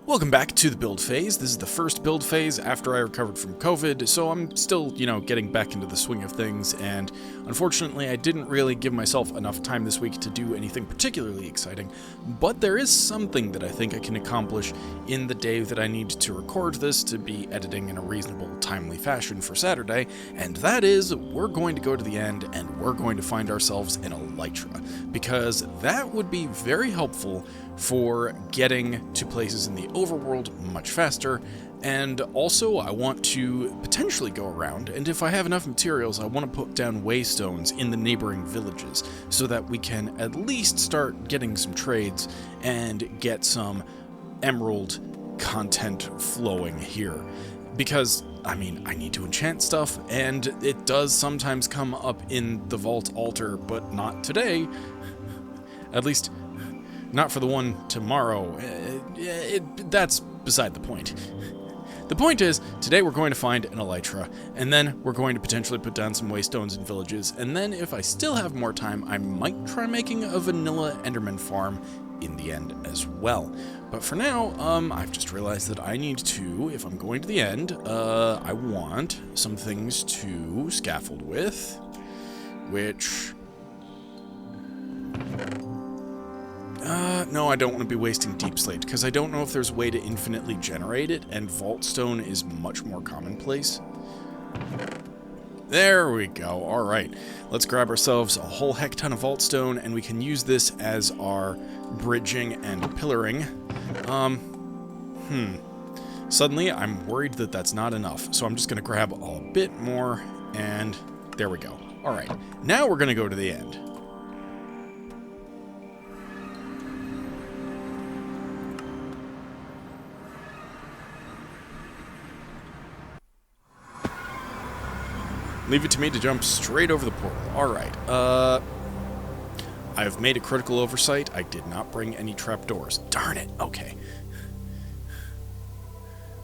Welcome back to the build phase. This is the first build phase after I recovered from COVID, so I'm still, getting back into the swing of things, and unfortunately I didn't really give myself enough time this week to do anything particularly exciting, but there is something that I think I can accomplish in the day that I need to record this to be editing in a reasonable, timely fashion for Saturday, and that is, we're going to go to the end and we're going to find ourselves an Elytra, because that would be very helpful for getting to places in the overworld much faster, and also I want to potentially go around, and if I have enough materials, I want to put down waystones in the neighboring villages so that we can at least start getting some trades and get some emerald content flowing here. Because, I need to enchant stuff, and it does sometimes come up in the vault altar, but not today. At least, not for the one tomorrow. That's beside the point. The point is, today we're going to find an Elytra, and then we're going to potentially put down some waystones in villages, and then if I still have more time, I might try making a vanilla Enderman farm in the end as well. But for now, I've just realized that I need to, if I'm going to the end, I want some things to scaffold with, which... no, I don't want to be wasting deep slate, because I don't know if there's a way to infinitely generate it, and vault stone is much more commonplace. There we go, alright. Let's grab ourselves a whole heck ton of vault stone, and we can use this as our bridging and pillaring. Suddenly, I'm worried that that's not enough, so I'm just going to grab a bit more, and there we go. Alright, now we're going to go to the end. Leave it to me to jump straight over the portal. Alright, I've made a critical oversight. I did not bring any trapdoors. Darn it, okay.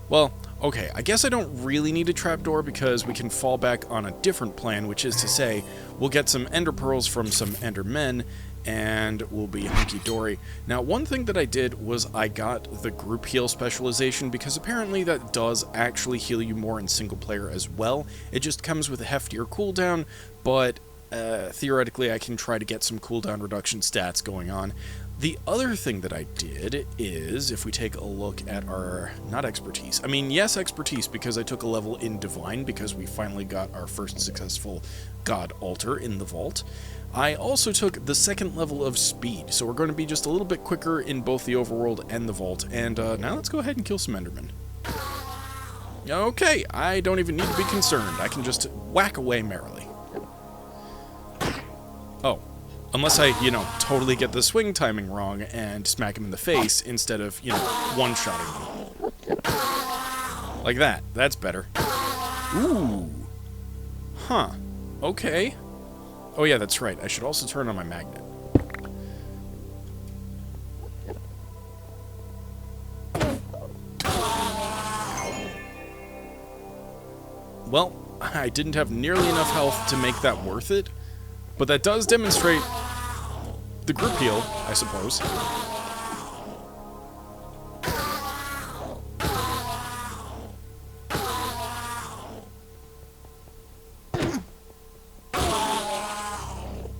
Well, okay, I guess I don't really need a trapdoor because we can fall back on a different plan, which is to say, we'll get some ender pearls from some endermen, and we'll be hunky-dory. Now, one thing that I did was I got the group heal specialization, because apparently that does actually heal you more in single player as well. It just comes with a heftier cooldown, but theoretically I can try to get some cooldown reduction stats going on. The other thing that I did is, if we take a look at our, not expertise, yes expertise, because I took a level in Divine, because we finally got our first successful God Altar in the vault. I also took the second level of speed, so we're going to be just a little bit quicker in both the overworld and the vault, and now let's go ahead and kill some endermen. Okay, I don't even need to be concerned, I can just whack away merrily. Oh. Unless I, totally get the swing timing wrong and smack him in the face instead of, one-shotting me. Like that. That's better. Ooh. Huh. Okay. Oh yeah, that's right. I should also turn on my magnet. Well, I didn't have nearly enough health to make that worth it, but that does demonstrate the group heal, I suppose.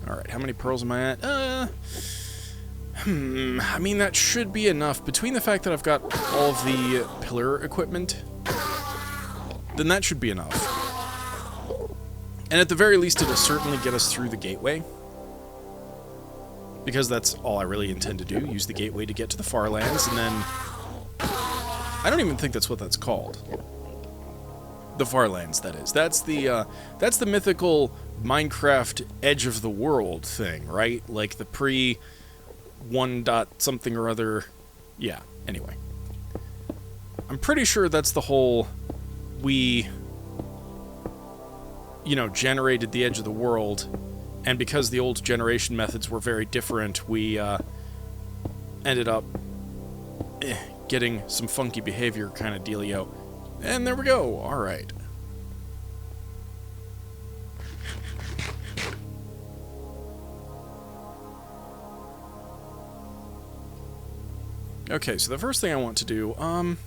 Alright, how many pearls am I at? That should be enough. Between the fact that I've got all of the pillar equipment, then that should be enough. And at the very least, it'll certainly get us through the gateway. Because that's all I really intend to do, use the gateway to get to the far lands, and then... I don't even think that's what that's called. The far lands, that is. That's the mythical Minecraft Edge of the World thing, right? Like the pre-1 dot something or other... Yeah, anyway. I'm pretty sure that's the whole... We... generated the edge of the world, and because the old generation methods were very different, we ended up getting some funky behavior kind of dealio. And there we go. Alright. Okay, so the first thing I want to do, let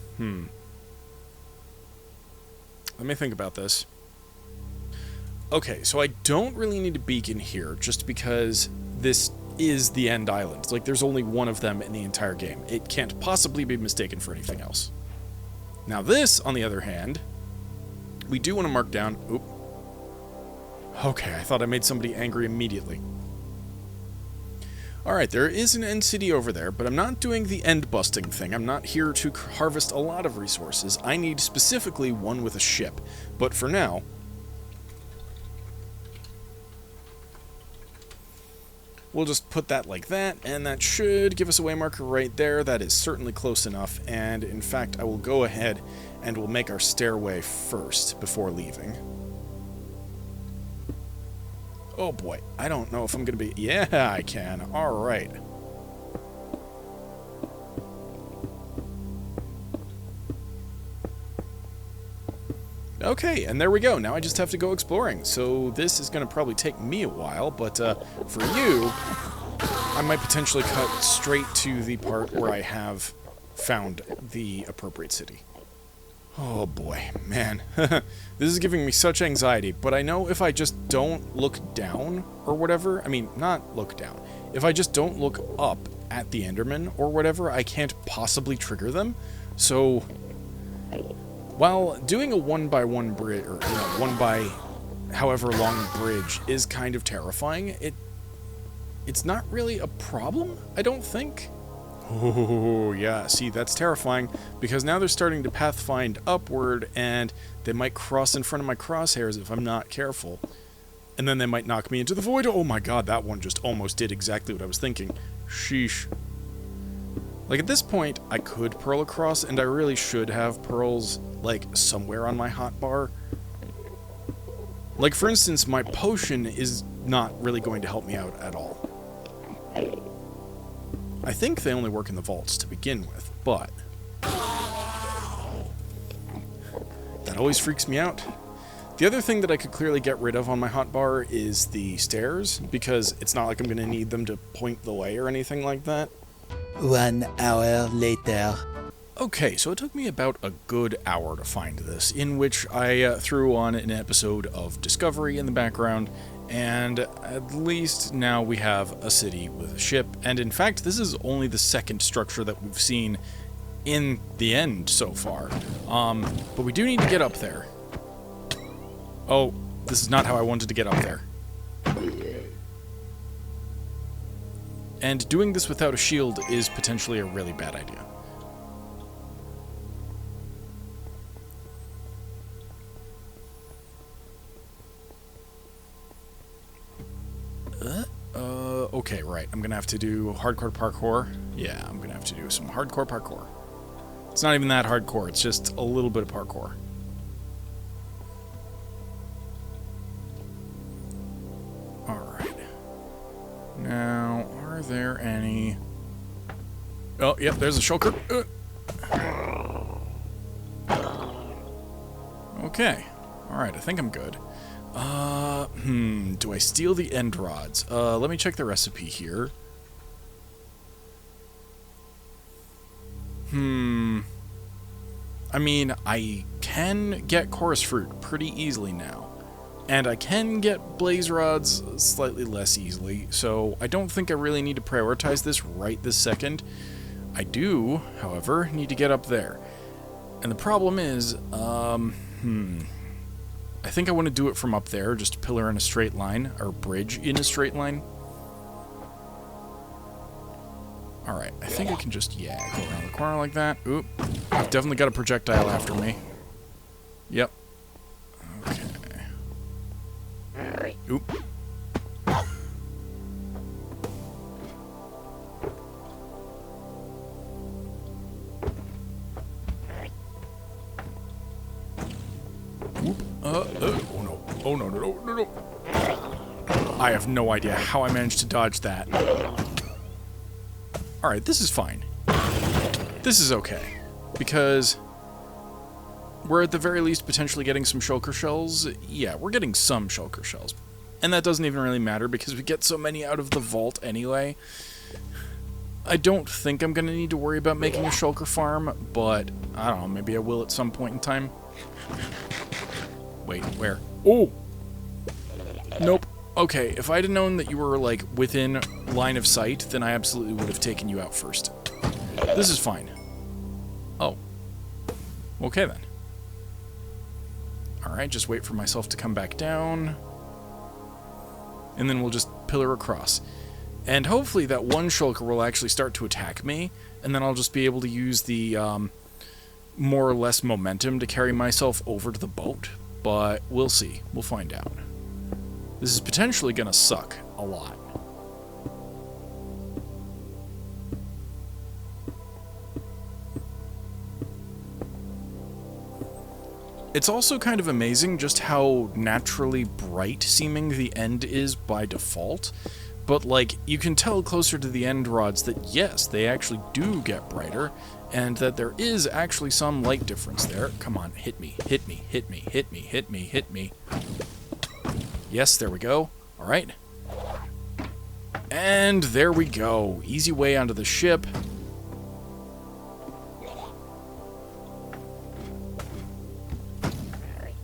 me think about this. Okay, so I don't really need a beacon here, just because this is the end island. Like, there's only one of them in the entire game. It can't possibly be mistaken for anything else. Now this, on the other hand, we do want to mark down... Oop. Okay, I thought I made somebody angry immediately. Alright, there is an end city over there, but I'm not doing the end busting thing. I'm not here to harvest a lot of resources. I need specifically one with a ship. But for now... we'll just put that like that, and that should give us a waymarker right there. That is certainly close enough, and in fact, I will go ahead and we'll make our stairway first before leaving. Oh boy, I don't know if I'm gonna be... Yeah, I can. Alright. Okay, and there we go. Now I just have to go exploring. So this is gonna probably take me a while, but for you, I might potentially cut straight to the part where I have found the appropriate city. Oh boy, man. This is giving me such anxiety, but I know if I just don't look down, or whatever, I mean, not look down, if I just don't look up at the Enderman, or whatever, I can't possibly trigger them, so... while doing a 1x1 bridge, or, you know, 1 by however long bridge is kind of terrifying, it's not really a problem, I don't think. Oh, yeah, see, that's terrifying, because now they're starting to pathfind upward, and they might cross in front of my crosshairs if I'm not careful. And then they might knock me into the void. Oh my god, that one just almost did exactly what I was thinking. Sheesh. Like, at this point, I could pearl across, and I really should have pearls, like, somewhere on my hotbar. Like, for instance, my potion is not really going to help me out at all. I think they only work in the vaults to begin with, but... that always freaks me out. The other thing that I could clearly get rid of on my hotbar is the stairs, because it's not like I'm going to need them to point the way or anything like that. 1 hour later. Okay, so it took me about a good hour to find this, in which I threw on an episode of Discovery in the background, and at least now we have a city with a ship, and in fact, this is only the second structure that we've seen in the end so far. But we do need to get up there. Oh, this is not how I wanted to get up there. And doing this without a shield is potentially a really bad idea. Okay, right. I'm gonna have to do hardcore parkour. Yeah, I'm gonna have to do some hardcore parkour. It's not even that hardcore, it's just a little bit of parkour. Alright. Now, are there any... Oh, yep, there's a shulker. Okay. Alright, I think I'm good. Do I steal the end rods? Let me check the recipe here. I mean, I can get chorus fruit pretty easily now. And I can get blaze rods slightly less easily, so I don't think I really need to prioritize this right this second. I do, however, need to get up there. And the problem is, I think I want to do it from up there, just a pillar in a straight line, or bridge in a straight line. Alright, I think I can just, yeah, go around the corner like that. Oop, I've definitely got a projectile after me. Yep. Okay. Oop. Oh no. Oh no, no, no, no, no. I have no idea how I managed to dodge that. Alright, this is fine. This is okay. Because we're at the very least potentially getting some shulker shells. Yeah, we're getting some shulker shells. And that doesn't even really matter because we get so many out of the vault anyway. I don't think I'm going to need to worry about making a shulker farm, but I don't know, maybe I will at some point in time. Wait, where? Oh! Nope. Okay, if I'd have known that you were, like, within line of sight, then I absolutely would have taken you out first. This is fine. Oh. Okay, then. Alright, just wait for myself to come back down. And then we'll just pillar across. And hopefully that one shulker will actually start to attack me, and then I'll just be able to use the, more or less momentum to carry myself over to the boat. But we'll see. We'll find out. This is potentially gonna suck a lot. It's also kind of amazing just how naturally bright seeming the end is by default, but like, you can tell closer to the end rods that yes, they actually do get brighter, and that there is actually some light difference there. Come on, hit me, hit me, hit me, hit me, hit me, hit me. Yes, there we go. Alright. And there we go. Easy way onto the ship.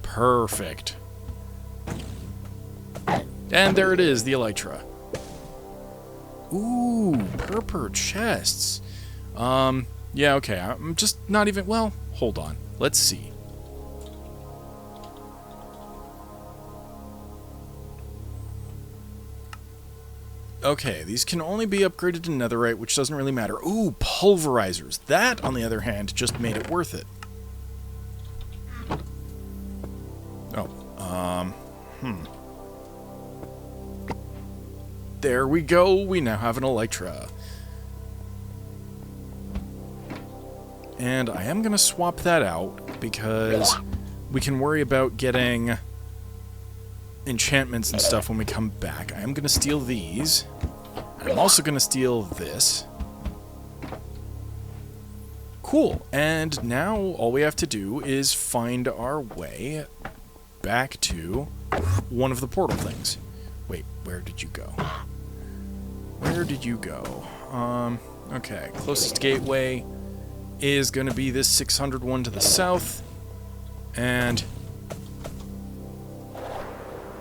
Perfect. And there it is, the Elytra. Ooh, purple chests. Yeah, okay, I'm just not even... Well, hold on. Let's see. Okay, these can only be upgraded to netherite, which doesn't really matter. Ooh, pulverizers. That, on the other hand, just made it worth it. Oh, There we go, we now have an Elytra. And I am going to swap that out, because we can worry about getting enchantments and stuff when we come back. I am going to steal these. I'm also going to steal this. Cool, and now all we have to do is find our way back to one of the portal things. Wait, where did you go? Where did you go? Okay, closest gateway is going to be this 600 one to the south, and...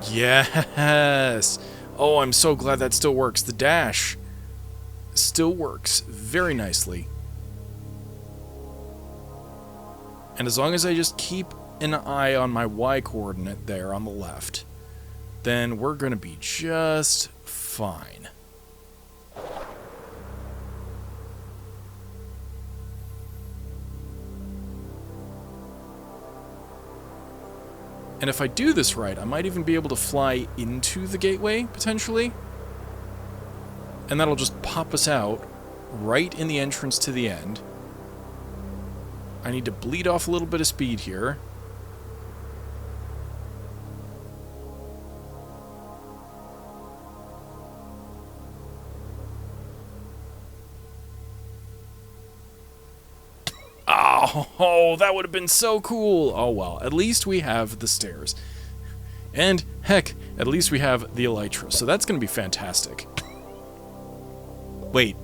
Yes! Oh, I'm so glad that still works. The dash still works very nicely. And as long as I just keep an eye on my Y coordinate there on the left, then we're going to be just fine. And if I do this right, I might even be able to fly into the gateway, potentially. And that'll just pop us out right in the entrance to the end. I need to bleed off a little bit of speed here. Oh, that would have been so cool. Oh well, at least we have the stairs. And, heck, at least we have the Elytra, so that's going to be fantastic. Wait,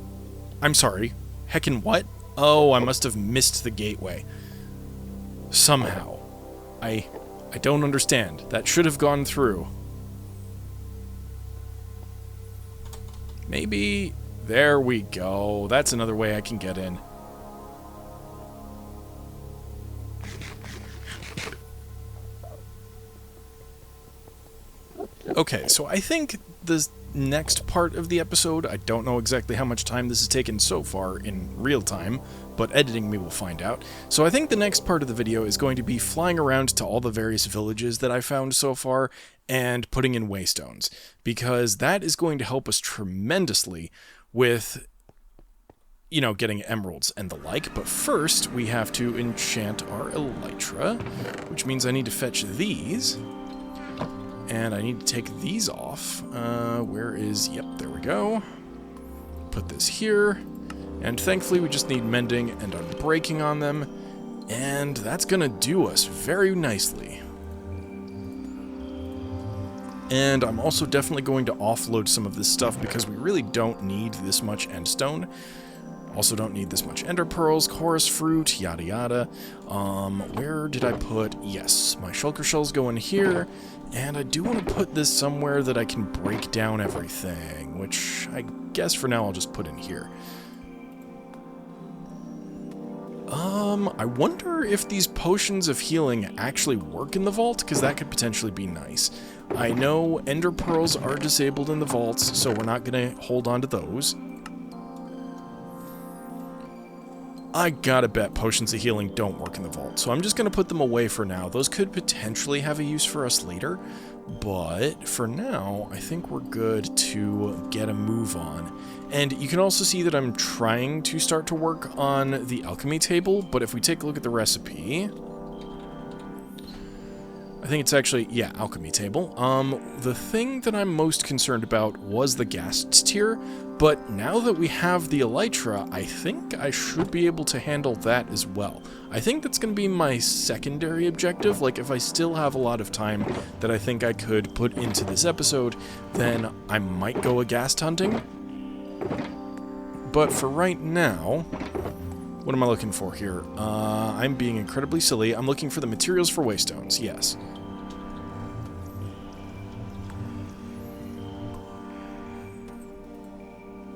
I'm sorry. Heckin' what? Oh, I must have missed the gateway. Somehow. I don't understand. That should have gone through. Maybe... There we go. That's another way I can get in. Okay, so I think the next part of the episode, I don't know exactly how much time this has taken so far in real time, but editing me will find out. So I think the next part of the video is going to be flying around to all the various villages that I found so far and putting in waystones, because that is going to help us tremendously with, you know, getting emeralds and the like. But first, we have to enchant our Elytra, which means I need to fetch these. And I need to take these off. Where is... Yep, there we go. Put this here. And thankfully we just need mending and unbreaking on them. And that's gonna do us very nicely. And I'm also definitely going to offload some of this stuff because we really don't need this much endstone. Also don't need this much ender pearls, chorus fruit, yada yada. Where did I put... Yes, my shulker shells go in here. And I do want to put this somewhere that I can break down everything, which I guess for now I'll just put in here. I wonder if these potions of healing actually work in the vault, because that could potentially be nice. I know ender pearls are disabled in the vaults, so we're not going to hold on to those. I gotta bet potions of healing don't work in the vault, so I'm just going to put them away for now. Those could potentially have a use for us later, but for now, I think we're good to get a move on. And you can also see that I'm trying to start to work on the alchemy table, but if we take a look at the recipe... I think it's actually, yeah, alchemy table. The thing that I'm most concerned about was the gas tier, but now that we have the Elytra, I think I should be able to handle that as well. I think that's going to be my secondary objective. Like, if I still have a lot of time that I think I could put into this episode, then I might go a ghast hunting. But for right now, what am I looking for here? I'm being incredibly silly. I'm looking for the materials for waystones, yes.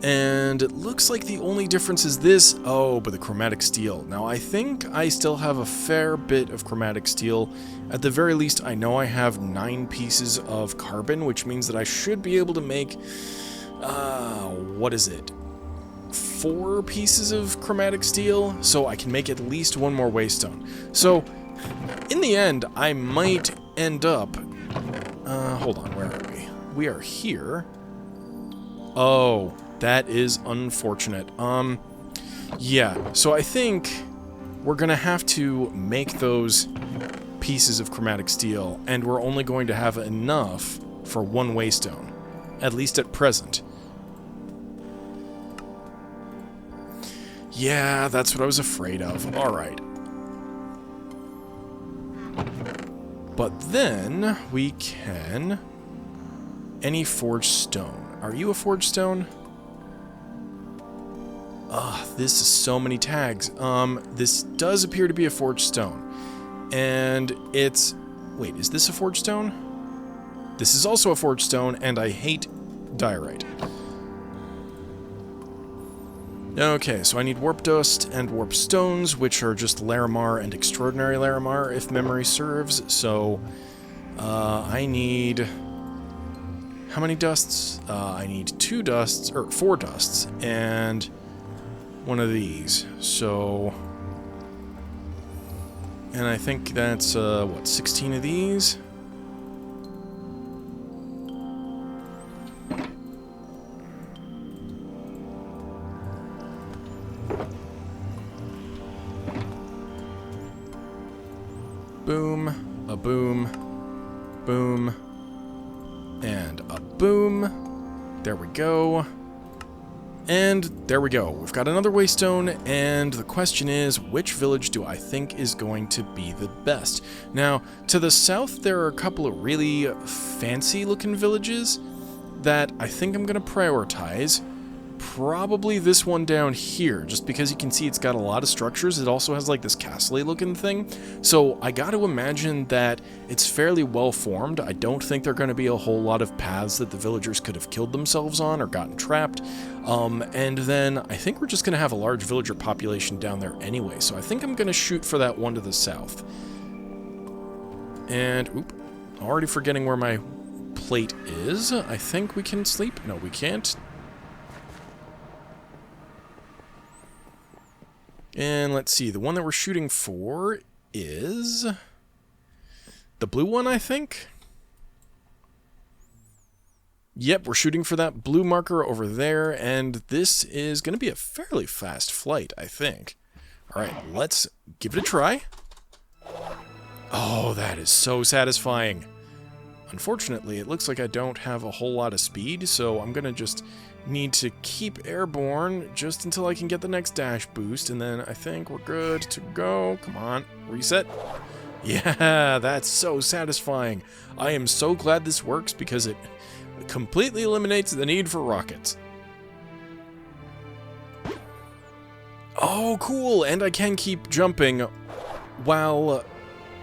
And it looks like the only difference is this. Oh, but the chromatic steel. Now, I think I still have a fair bit of chromatic steel. At the very least, I know I have 9 pieces of carbon, which means that I should be able to make, what is it? 4 pieces of chromatic steel, so I can make at least 1 more waystone. So, in the end, I might end up... hold on, where are we? We are here. Oh... That is unfortunate. Yeah, so I think we're gonna have to make those pieces of chromatic steel, and we're only going to have enough for 1 waystone, at least at present. Yeah, that's what I was afraid of. Alright. But then we can... Any forged stone. Are you a forged stone? Ugh, this is so many tags. This does appear to be a forged stone. And it's... Wait, is this a forged stone? This is also a forged stone, and I hate diorite. Okay, so I need warp dust and warp stones, which are just Larimar and extraordinary Larimar, if memory serves. So, I need... How many dusts? I need 2 dusts, or 4 dusts, and... 1 of these, so... And I think that's, what, 16 of these? Boom, a boom, boom, and a boom. There we go. And there we go. We've got another waystone, and the question is, which village do I think is going to be the best? Now, to the south, there are a couple of really fancy-looking villages that I think I'm going to prioritize. Probably this one down here, just because you can see it's got a lot of structures. It also has like this castle-y looking thing. So I got to imagine that it's fairly well formed. I don't think there are going to be a whole lot of paths that the villagers could have killed themselves on or gotten trapped. And then I think we're just going to have a large villager population down there anyway. So I think I'm going to shoot for that one to the south. And, oop, already forgetting where my plate is. I think we can sleep. No, we can't. And let's see, the one that we're shooting for is the blue one, I think? Yep, we're shooting for that blue marker over there, and this is going to be a fairly fast flight, I think. Alright, let's give it a try. Oh, that is so satisfying. Unfortunately, it looks like I don't have a whole lot of speed, so I'm going to just need to keep airborne just until I can get the next dash boost, and then I think we're good to go. Come on, reset. Yeah, that's so satisfying. I am so glad this works because it completely eliminates the need for rockets. Oh, cool! And I can keep jumping while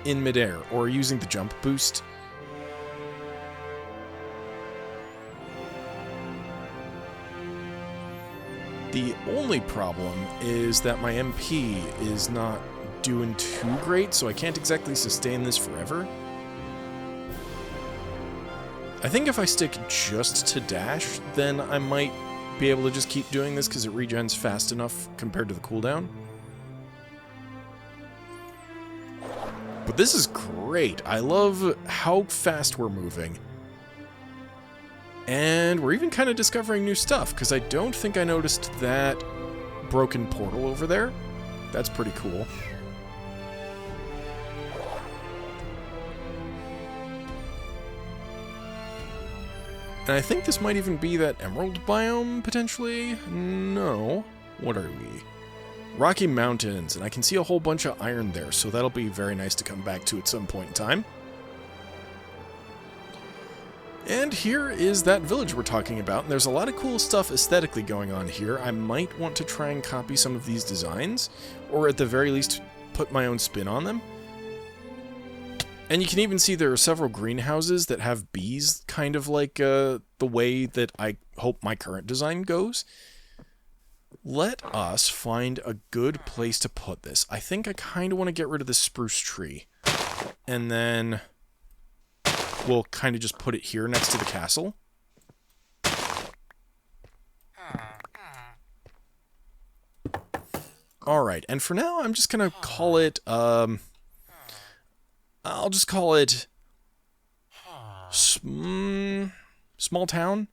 in midair, or using the jump boost. The only problem is that my MP is not doing too great, so I can't exactly sustain this forever. I think if I stick just to dash, then I might be able to just keep doing this because it regens fast enough compared to the cooldown. But this is great. I love how fast we're moving. And we're even kind of discovering new stuff, because I don't think I noticed that broken portal over there. That's pretty cool. And I think this might even be that emerald biome, potentially? No. What are we? Rocky Mountains, and I can see a whole bunch of iron there, so that'll be very nice to come back to at some point in time. And here is that village we're talking about, and there's a lot of cool stuff aesthetically going on here. I might want to try and copy some of these designs, or at the very least, put my own spin on them. And you can even see there are several greenhouses that have bees, kind of like the way that I hope my current design goes. Let us find a good place to put this. I think I kind of want to get rid of this spruce tree. And then we'll kind of just put it here next to the castle. Alright, and for now, I'm just going to call it, I'll just call it small town.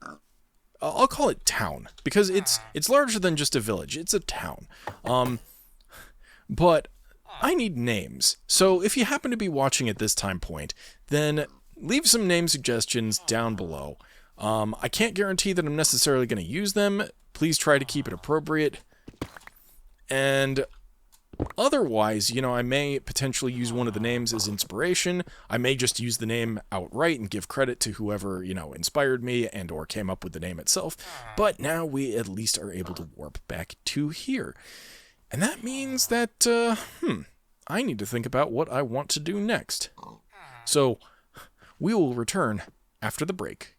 I'll call it town, because it's larger than just a village. It's a town. But I need names. So if you happen to be watching at this time point, then leave some name suggestions down below. I can't guarantee that I'm necessarily going to use them. Please try to keep it appropriate. And otherwise, you know, I may potentially use one of the names as inspiration. I may just use the name outright and give credit to whoever, you know, inspired me and or came up with the name itself. But now we at least are able to warp back to here. And that means that, I need to think about what I want to do next. So, we will return after the break.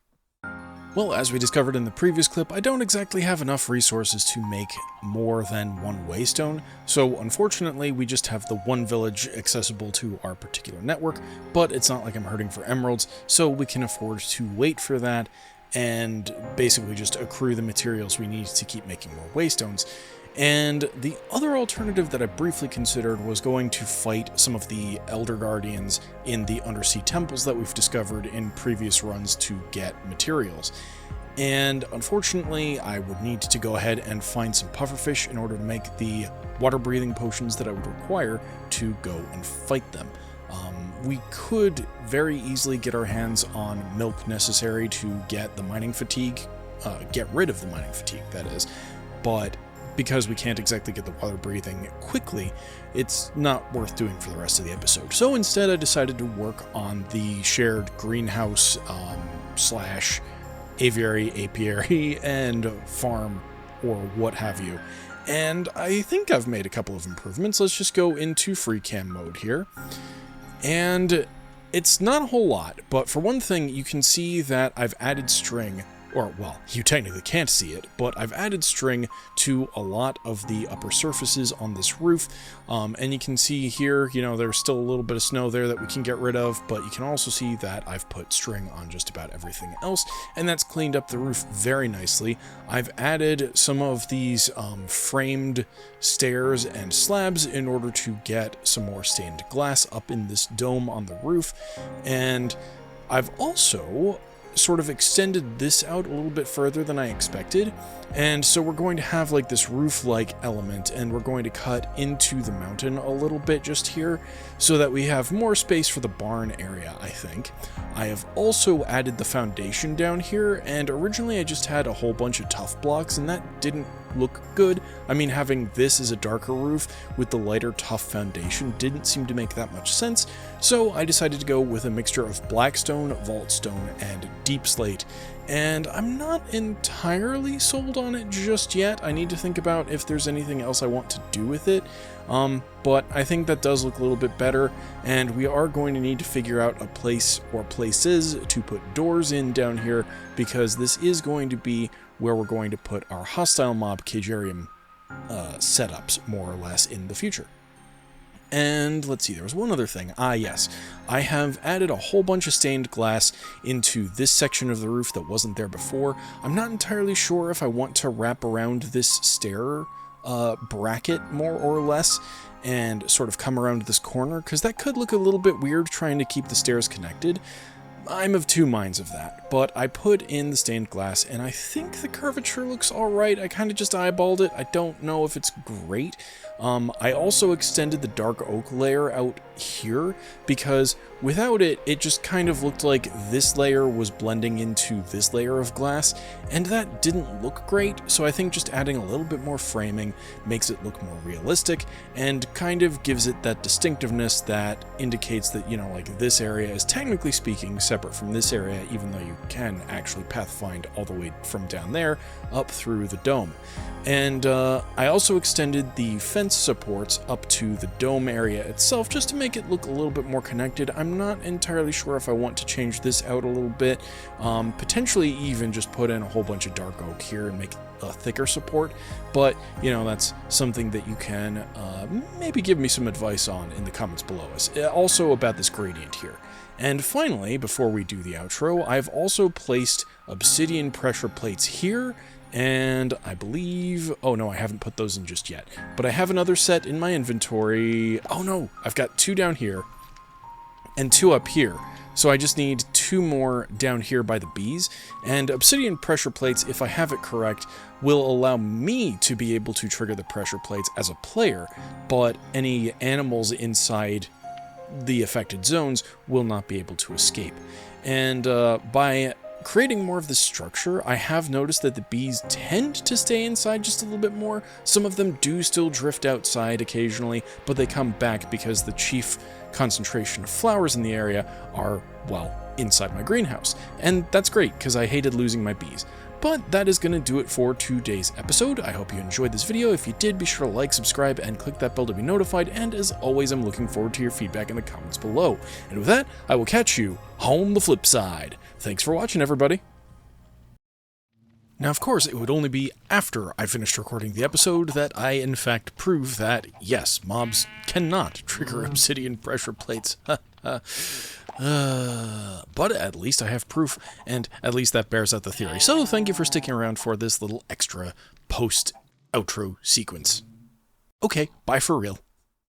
Well, as we discovered in the previous clip, I don't exactly have enough resources to make more than one waystone, so unfortunately we just have the one village accessible to our particular network, but it's not like I'm hurting for emeralds, so we can afford to wait for that and basically just accrue the materials we need to keep making more waystones. And the other alternative that I briefly considered was going to fight some of the Elder Guardians in the undersea temples that we've discovered in previous runs to get materials. And unfortunately, I would need to go ahead and find some pufferfish in order to make the water-breathing potions that I would require to go and fight them. We could very easily get our hands on milk necessary to get the mining fatigue, get rid of the mining fatigue, that is, but because we can't exactly get the water breathing quickly, it's not worth doing for the rest of the episode. So instead I decided to work on the shared greenhouse slash aviary, apiary, and farm, or what have you. And I think I've made a couple of improvements. Let's just go into free cam mode here. And it's not a whole lot, but for one thing, you can see that I've added string, or, well, you technically can't see it, but I've added string to a lot of the upper surfaces on this roof, and you can see here, you know, there's still a little bit of snow there that we can get rid of, but you can also see that I've put string on just about everything else, and that's cleaned up the roof very nicely. I've added some of these framed stairs and slabs in order to get some more stained glass up in this dome on the roof, and I've also sort of extended this out a little bit further than I expected, and so we're going to have like this roof-like element, and we're going to cut into the mountain a little bit just here so that we have more space for the barn area, I think. I have also added the foundation down here, and originally I just had a whole bunch of tough blocks, and that didn't look good. I mean, having this as a darker roof with the lighter, tough foundation didn't seem to make that much sense, so I decided to go with a mixture of blackstone, vaultstone, and deep slate. And I'm not entirely sold on it just yet. I need to think about if there's anything else I want to do with it. But I think that does look a little bit better, and we are going to need to figure out a place or places to put doors in down here, because this is going to be where we're going to put our hostile mob cagarium setups, more or less, in the future. And let's see, there was one other thing. Yes, I have added a whole bunch of stained glass into this section of the roof that wasn't there before. I'm not entirely sure if I want to wrap around this stair bracket more or less and sort of come around this corner, because that could look a little bit weird trying to keep the stairs connected. I'm of two minds of that, but I put in the stained glass, and I think the curvature looks alright. I kind of just eyeballed it. I don't know if it's great. I also extended the dark oak layer out here, because without it, it just kind of looked like this layer was blending into this layer of glass, and that didn't look great, so I think just adding a little bit more framing makes it look more realistic, and kind of gives it that distinctiveness that indicates that, you know, like, this area is technically speaking separate from this area, even though you can actually pathfind all the way from down there up through the dome. And I also extended the fence supports up to the dome area itself, just to make it look a little bit more connected. I'm not entirely sure if I want to change this out a little bit, potentially even just put in a whole bunch of dark oak here and make a thicker support, but, you know, that's something that you can maybe give me some advice on in the comments below us. Also about this gradient here. And finally, before we do the outro, I've also placed obsidian pressure plates here, and I believe... oh no, I haven't put those in just yet. But I have another set in my inventory. Oh no, I've got 2 down here, and 2 up here. So I just need 2 more down here by the bees, and obsidian pressure plates, if I have it correct, will allow me to be able to trigger the pressure plates as a player, but any animals inside the affected zones will not be able to escape. And by creating more of this structure, I have noticed that the bees tend to stay inside just a little bit more. Some of them do still drift outside occasionally, but they come back because the chief concentration of flowers in the area are, well, inside my greenhouse. And that's great, because I hated losing my bees. But that is going to do it for today's episode. I hope you enjoyed this video. If you did, be sure to like, subscribe, and click that bell to be notified. And as always, I'm looking forward to your feedback in the comments below. And with that, I will catch you on the flip side. Thanks for watching, everybody. Now, of course, it would only be after I finished recording the episode that I, in fact, prove that, yes, mobs cannot trigger obsidian pressure plates. But at least I have proof, and at least that bears out the theory. So thank you for sticking around for this little extra post-outro sequence. Okay, bye for real.